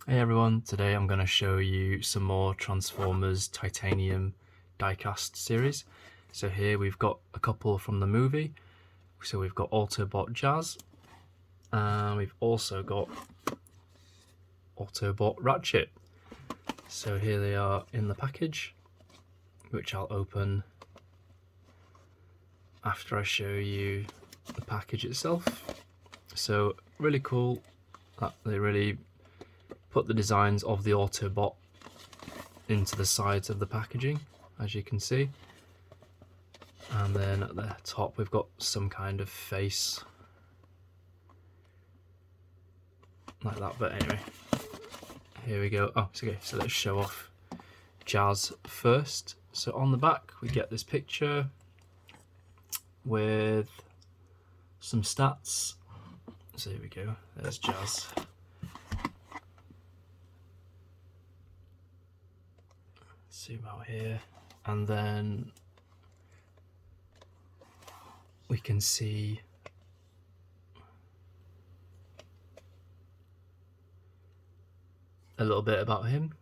Hey everyone, today I'm going to show you some more Transformers Titanium diecast series. So here we've got a couple from the movie. So we've got Autobot Jazz, and we've also got Autobot Ratchet. So here they are in the package, which I'll open after I show you the package itself. So really cool that they really put the designs of the Autobot into the sides of the packaging, as you can see. And then at the top we've got some kind of face like that, but anyway, here we go. Oh, it's okay, so let's show off Jazz first. So on the back we get this picture with some stats. So here we go, there's Jazz. Zoom out here, and then we can see a little bit about him,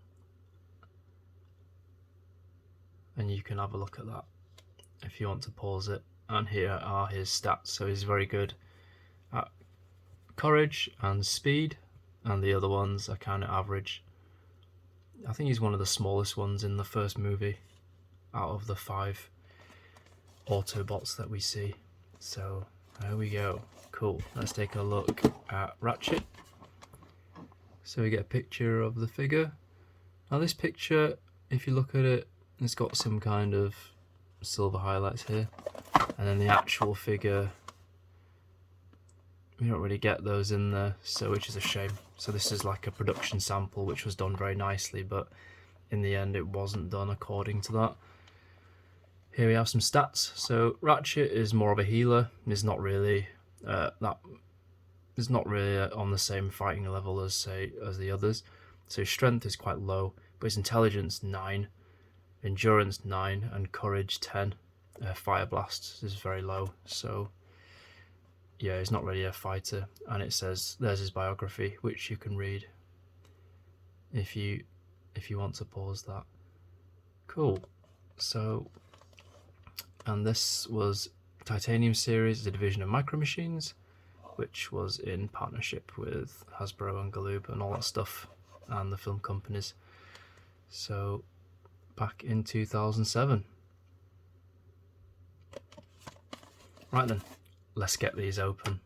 and you can have a look at that if you want to pause it. And here are his stats. So he's very good at courage and speed, and the other ones are kind of average. I think he's one of the smallest ones in the first movie out of the 5 Autobots that we see. So there we go. Cool. Let's take a look at Ratchet. So we get a picture of the figure. Now this picture, if you look at it, it's got some kind of silver highlights here. And then the actual figure, we don't really get those in there, so which is a shame. So this is like a production sample which was done very nicely, but in the end it wasn't done according to that. Here we have some stats. So Ratchet is more of a healer. He's not really on the same fighting level as the others. So his strength is quite low, but his intelligence 9, endurance 9, and courage 10. Fire blast is very low. So yeah, he's not really a fighter, and it says there's his biography, which you can read if you want to pause that. Cool. So, and this was Titanium series, the division of Micro Machines, which was in partnership with Hasbro and Galoob and all that stuff, and the film companies. So back in 2007. Right then, let's get these open.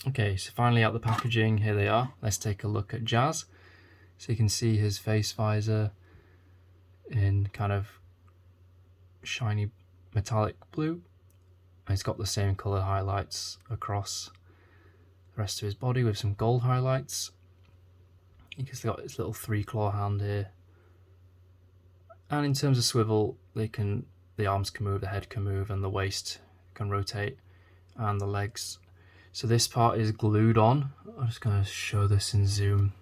Okay, so finally out the packaging, here they are. Let's take a look at Jazz. So you can see his face visor in kind of shiny metallic blue. And he's got the same colour highlights across the rest of his body with some gold highlights. He's got his little 3-claw hand here. And in terms of swivel, the arms can move, the head can move, and the waist can rotate, and the legs. So this part is glued on. I'm just going to show this in zoom.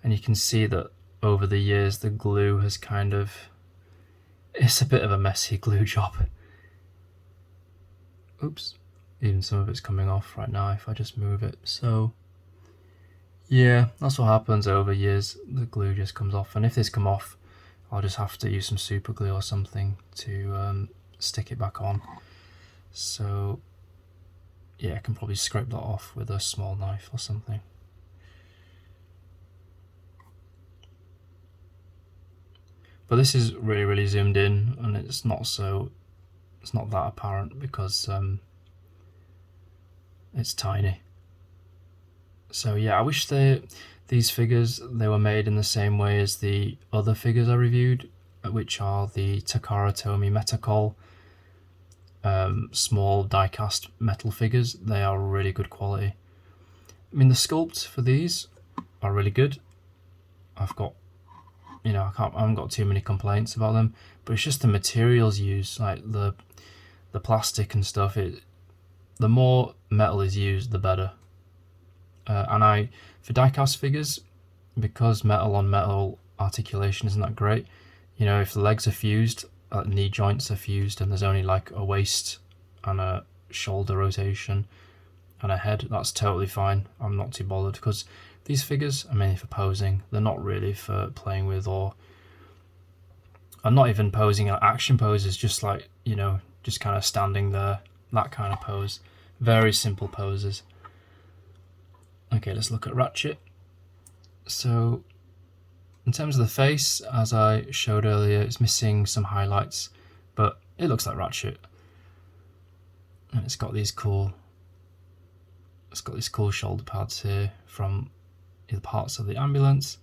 And you can see that over the years the glue has it's a bit of a messy glue job. Oops, even some of it's coming off right now if I just move it. So yeah, that's what happens over years. The glue just comes off, and if this come off, I'll just have to use some super glue or something to stick it back on. So yeah, I can probably scrape that off with a small knife or something. But this is really zoomed in, and it's not that apparent because it's tiny. So yeah, I wish these figures, they were made in the same way as the other figures I reviewed, which are the Takara Tomy Metacol small die-cast metal figures. They are really good quality. I mean, the sculpts for these are really good. I haven't got too many complaints about them, but it's just the materials used, like the plastic and stuff. The more metal is used, the better. And for die-cast figures, because metal on metal articulation isn't that great, if the legs are fused, knee joints are fused, and there's only like a waist and a shoulder rotation, and a head, that's totally fine. I'm not too bothered, because these figures are mainly for posing. They're not really for playing with, or I'm not even posing action poses, just like, you know, just kind of standing there, that kind of pose. Very simple poses. Okay, let's look at Ratchet. So in terms of the face, as I showed earlier, it's missing some highlights, but it looks like Ratchet. And it's got these cool shoulder pads here from the parts of the ambulance.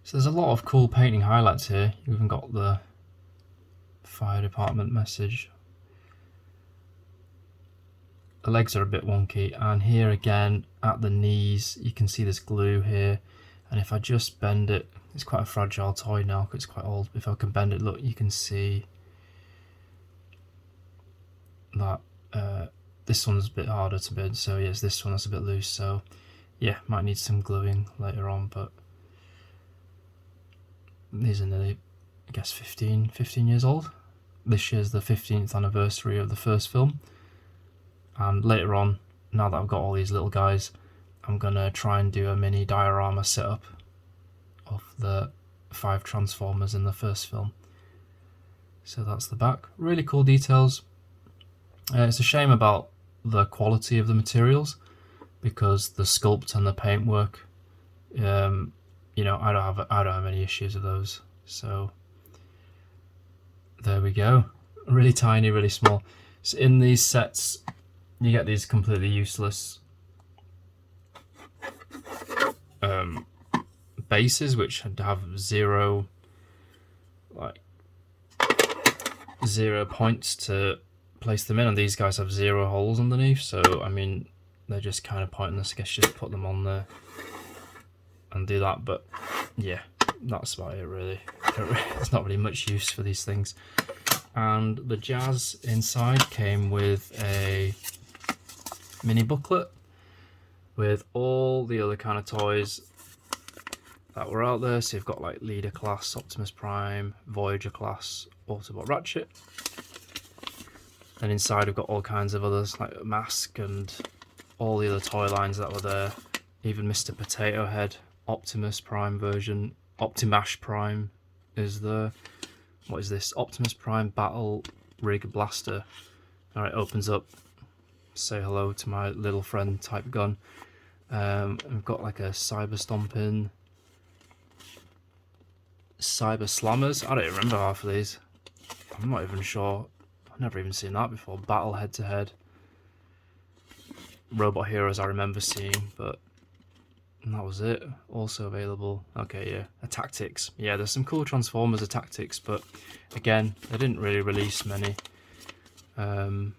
So there's a lot of cool painting highlights here. You've even got the fire department message. The legs are a bit wonky, and here again at the knees you can see this glue here, and if I just bend it, it's quite a fragile toy now because it's quite old. If I can bend it, look, you can see that this one's a bit harder to bend, so yes, this one is a bit loose, so yeah, might need some gluing later on. But these are nearly, I guess, 15 years old. This year's the 15th anniversary of the first film, and later on, now that I've got all these little guys, I'm gonna try and do a mini diorama setup of the 5 Transformers in the first film. So that's the back. Really cool details. It's a shame about the quality of the materials, because the sculpt and the paintwork, you know, I don't have any issues with those. So there we go. Really tiny, really small. So in these sets, you get these completely useless bases, which have zero points to place them in, and these guys have 0 holes underneath, so I mean, they're just kind of pointless. I guess just put them on there and do that, but yeah, that's about it really. There's not really much use for these things. And the Jazz inside came with a mini booklet with all the other kind of toys that were out there. So you've got like Leader Class, Optimus Prime, Voyager Class, Autobot, Ratchet. And inside we've got all kinds of others like Mask and all the other toy lines that were there. Even Mr. Potato Head, Optimus Prime version, Optimash Prime is there. What is this? Optimus Prime Battle Rig Blaster. Alright, opens up. Say hello to my little friend type gun. We've got like a Cyber Stomping, Cyber Slammers. I don't even remember half of these. I'm not even sure. I've never even seen that before. Battle Head to Head. Robot Heroes I remember seeing, but that was it. Also available. Okay, yeah. A Tactics. Yeah, there's some cool Transformers of Tactics, but again, they didn't really release many. And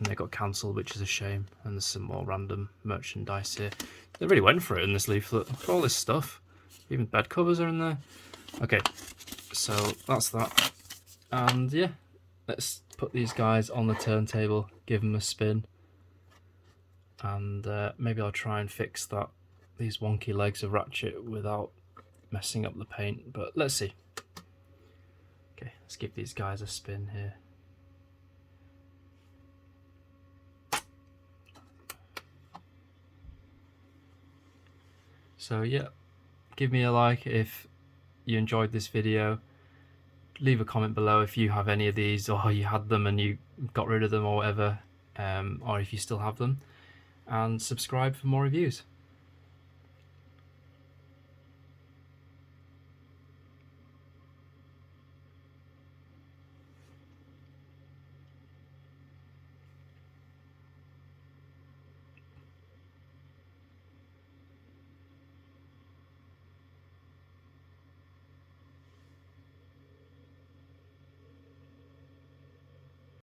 they got cancelled, which is a shame. And there's some more random merchandise here. They really went for it in this leaflet. Look at all this stuff. Even bed covers are in there. Okay, so that's that. And yeah, let's put these guys on the turntable, give them a spin. And maybe I'll try and fix these wonky legs of Ratchet without messing up the paint, but let's see. Okay, let's give these guys a spin here. So yeah, give me a like if you enjoyed this video. Leave a comment below if you have any of these, or you had them and you got rid of them or whatever, or if you still have them. And subscribe for more reviews.